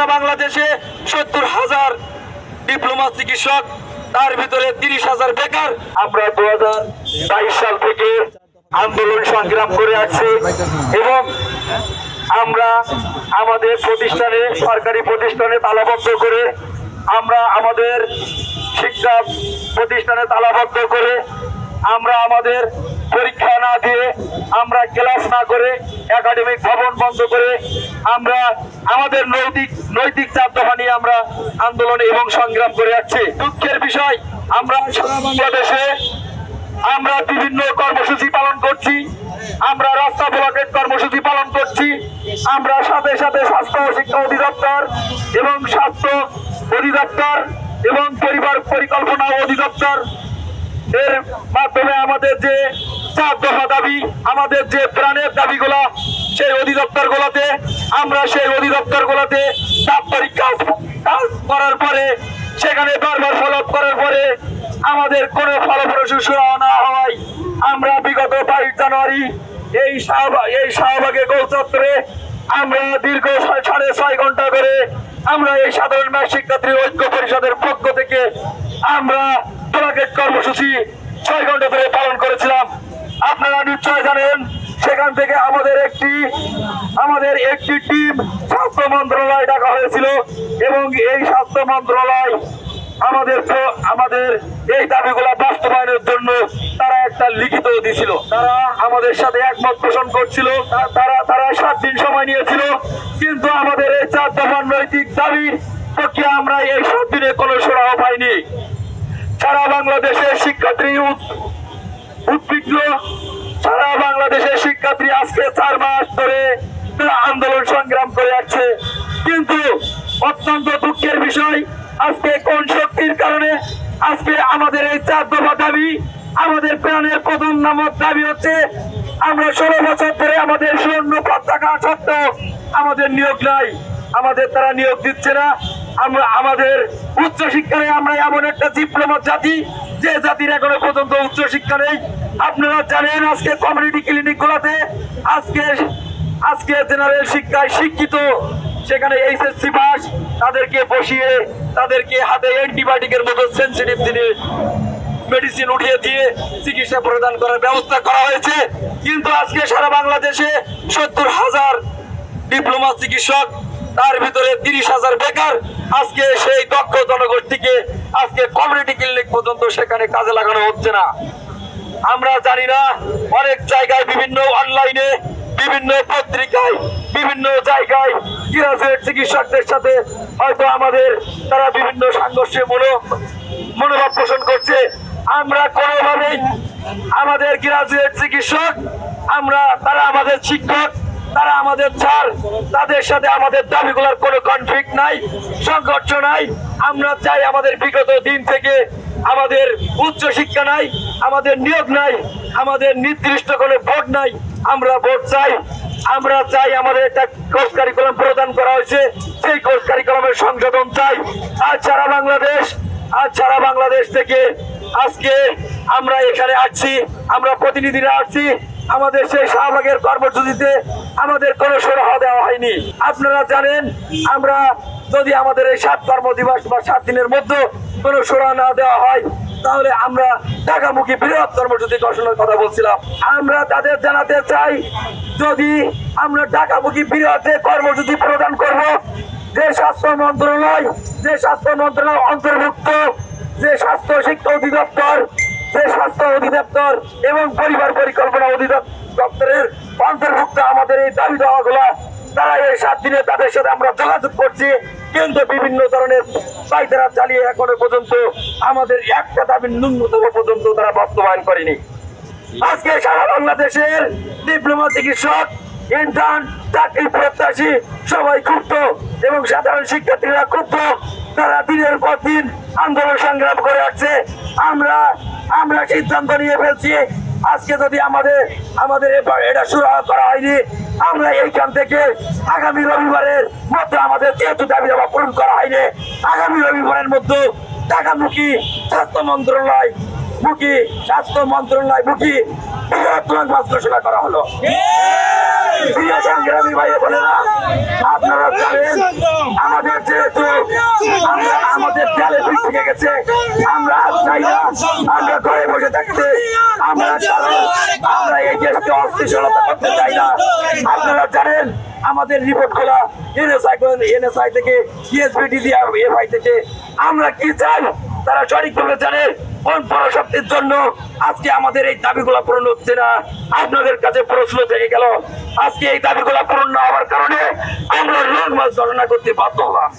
সারা বাংলাদেশে 70,000 ডিপ্লোমা চিকিৎসক, তার ভিতরে 30,000 বেকার। আমরা 2022 সাল থেকে আন্দোলন সংগ্রাম করে আসছি এবং আমরা আমাদের প্রতিষ্ঠানে, সরকারি প্রতিষ্ঠানে তালাবদ্ধ করে, আমরা আমাদের শিক্ষা প্রতিষ্ঠানে তালাবদ্ধ করে, আমরা আমাদের পরীক্ষা না দিয়ে, আমরা ক্লাস না করে, একাডেমিক ভবন বন্ধ করে, আমরা আমাদের নৈতিক চাপ দফা নিয়ে আমরা আন্দোলন এবং সংগ্রাম করে যাচ্ছি। দুঃখের বিষয়, আমরা সারা বাংলাদেশে আমরা বিভিন্ন কর্মসূচি পালন করছি, আমরা রাস্তা ব্লকেট কর্মসূচি পালন করছি, আমরা সাথে সাথে স্বাস্থ্য ও শিক্ষা অধিদপ্তর এবং স্বাস্থ্য অধিদপ্তর এবং পরিবার পরিকল্পনা অধিদপ্তর এর মাধ্যমে আমাদের যে 4 দফা দাবি, আমাদের যে প্রাণের দাবিগুলো, সেই অধিদপ্তরগুলোতে আমরা সেই অধিদপ্তরগুলোতে দাপ্তরিক কাজ করার পরে, সেখানে বারবার ফলো আপ করার পরে আমাদের কোনো ফলপ্রসূ সুরাহা না হওয়ায় আমরা বিগত 22 জানুয়ারি এই শাহবাগে গোল চত্বরে আমরা দীর্ঘ 6.5 ঘন্টা করে আমরা এই সাধারণ ম্যাচ শিক্ষার্থী ঐক্য পরিষদের পক্ষ থেকে আমরা ব্লকেট কর্মসূচি 6 ঘন্টা ধরে পালন করেছিলাম। আপনারা নিশ্চয় জানেন, সেখান থেকে আমাদের একটি টিম স্বাস্থ্য মন্ত্রণালয় ডাকা হয়েছিল এবং এই স্বাস্থ্য মন্ত্রণালয় আমাদের এই দাবিগুলো বাস্তবায়নের জন্য তারা একটা লিখিত দিয়েছিল। তারা আমাদের সাথে একমত পোষণ করছিল, তারা 7 দিন সময় নিয়েছিল, কিন্তু আমাদের এই 4 দফার নৈতিক দাবির পক্ষে আমরা এই 7 দিনে কোনো সুরাহা পাইনি। সারা বাংলাদেশের শিক্ষার্থী উদ্বিগ্ন, সারা বাংলাদেশের শিক্ষার্থী আজকে 4 মাস ধরে আন্দোলন সংগ্রাম করে যাচ্ছে, কিন্তু অত্যন্ত দুঃখের বিষয়, আজকে কোন শক্তির কারণে আজকে আমাদের এই 4 দফা দাবি, আমাদের প্রাণের প্রথম নামক দাবি হচ্ছে আমরা 16 বছর ধরে আমাদের শূন্য পদ থাকা সত্ত্বেও আমাদের নিয়োগ নাই, আমাদের তারা নিয়োগ দিচ্ছে না। আমরা আমাদের উচ্চশিক্ষা নেই, আমরা এমন একটা ডিপ্লোমা জাতি যে জাতির এখনো পর্যন্ত উচ্চশিক্ষা নেই। আপনারা জানেন, আজকে কমিউনিটি ক্লিনিক গুলাতে আজকে জেনারেল শিক্ষায় শিক্ষিত, সেখানে এইচএসসি পাস, তাদেরকে বসিয়ে তাদেরকে হাতে অ্যান্টিবায়োটিকের মতো সেন্সিটিভ জিনিস মেডিসিন উঠিয়ে দিয়ে চিকিৎসা প্রদান করার ব্যবস্থা করা হয়েছে, কিন্তু আজকে সারা বাংলাদেশে 70,000 ডিপ্লোমা চিকিৎসক, তার ভিতরে 30,000 বেকার। আজকে সেই দক্ষ জনগোষ্ঠীকে আজকে কমিউনিটি ক্লিনিক পর্যন্ত সেখানে কাজে লাগানো হচ্ছে না। আমরা জানি না, অনেক জায়গায় বিভিন্ন অনলাইনে, বিভিন্ন পত্রিকায়, বিভিন্ন জায়গায় গ্রাজুয়েট চিকিৎসকদের সাথে হয়তো তারা বিভিন্ন সাংঘর্ষে মনোভাব পোষণ করছে। আমরা কোনোভাবেই আমাদের গ্রাজুয়েট চিকিৎসক, তারা আমাদের শিক্ষক, তারা আমাদের ছাড়, তাদের সাথে আমাদের দাবিগুলোর কোনো কনফ্লিক্ট নাই, সংঘর্ষ নাই। আমরা চাই আমাদের বিগত দিন থেকে আমাদের উচ্চ শিক্ষা নাই, আমাদের নিয়োগ নাই, আমাদের নির্দিষ্ট কোনো বোর্ড নাই, আমরা বোর্ড চাই। আমরা চাই আমাদের একটা কোর্স কারিকুলাম প্রদান করা হয়েছে, সেই কোর্স কারিকুলামের সংশোধন চাই। আজ সারা বাংলাদেশ থেকে আজকে আমরা এখানে আসছি, আমরা প্রতিনিধিরা আসছি। আমাদের সেই শাহবাগের কর্মসূচিতে আমাদের কোনো সুরাহা দেওয়া হয়নি। আপনারা জানেন, আমরা যদি আমাদের এই 7 কর্মদিবস বা 7 দিনের মধ্যে কোনো সুরাহা না দেওয়া হয়, তাহলে আমরা ঢাকামুখী বৃহৎ কর্মসূচি ঘোষণার কথা বলছিলাম। আমরা তাদের জানাতে চাই, যদি আমরা ঢাকামুখী বৃহৎ কর্মসূচি প্রদান করব, যে স্বাস্থ্য মন্ত্রণালয় অন্তর্ভুক্ত, যে স্বাস্থ্য শিক্ষা অধিদপ্তর, যে স্বাস্থ্য অধিদপ্তর এবং পরিবার পরিকল্পনা অধিদপ্তরের অন্তর্ভুক্ত আমাদের এই দাবি দেওয়াগুলা, তারা এই 7 দিনে তাদের সাথে আমরা যোগাযোগ করছি, কিন্তু বিভিন্ন ধরনের পায়তারা চালিয়ে এখনো পর্যন্ত আমাদের একটা দাবি ন্যূনতম পর্যন্ত তারা বাস্তবায়ন করেনি। আজকে সারা বাংলাদেশের ডিপ্লোমা চিকিৎসক, ইন্টার্ন, চাকরি প্রত্যাশী সবাই ক্ষুব্ধ এবং সাধারণ শিক্ষার্থীরা ক্ষুব্ধ। তারা দিনের পর দিন আন্দোলন সংগ্রাম করে আসছে। আমরা সিদ্ধান্ত নিয়ে ফেলছি, আজকে যদি আমাদের এটা সুরাহা করা হয়নি, আমরা এইখান থেকে আগামী রবিবারের মধ্যে আমাদের যেহেতু দাবি দাবা পূরণ করা হয়নি, আগামী রবিবারের মধ্যে ঢাকামুখী স্বাস্থ্য মন্ত্রণালয় মুখী বৃহৎ মাস ঘোষণা করা হলো। প্রিয় সংগ্রামী ভাই বোনেরা, আপনারা জানেন আমাদের আমরা আমাদের জালে থেকে গেছে, আমরা চাই না আমরা ঘরে বসে থাকতে, আমরা এই দেশকে অস্থিতিশীলতা করতে চাই না। আপনারা জানেন আমাদের রিপোর্ট গুলা এনএসআই থেকে এফআই থেকে আমরা কি চাই তারা সঠিকভাবে জানে। কোন পরাশক্তির জন্য আজকে আমাদের এই দাবিগুলো পূরণ হচ্ছে না, আপনাদের কাছে প্রশ্ন থেকে গেল। আজকে এই দাবিগুলো পূরণ না হওয়ার কারণে আমরা লং মার্চ ধর্ণা করতে বাধ্য হলাম।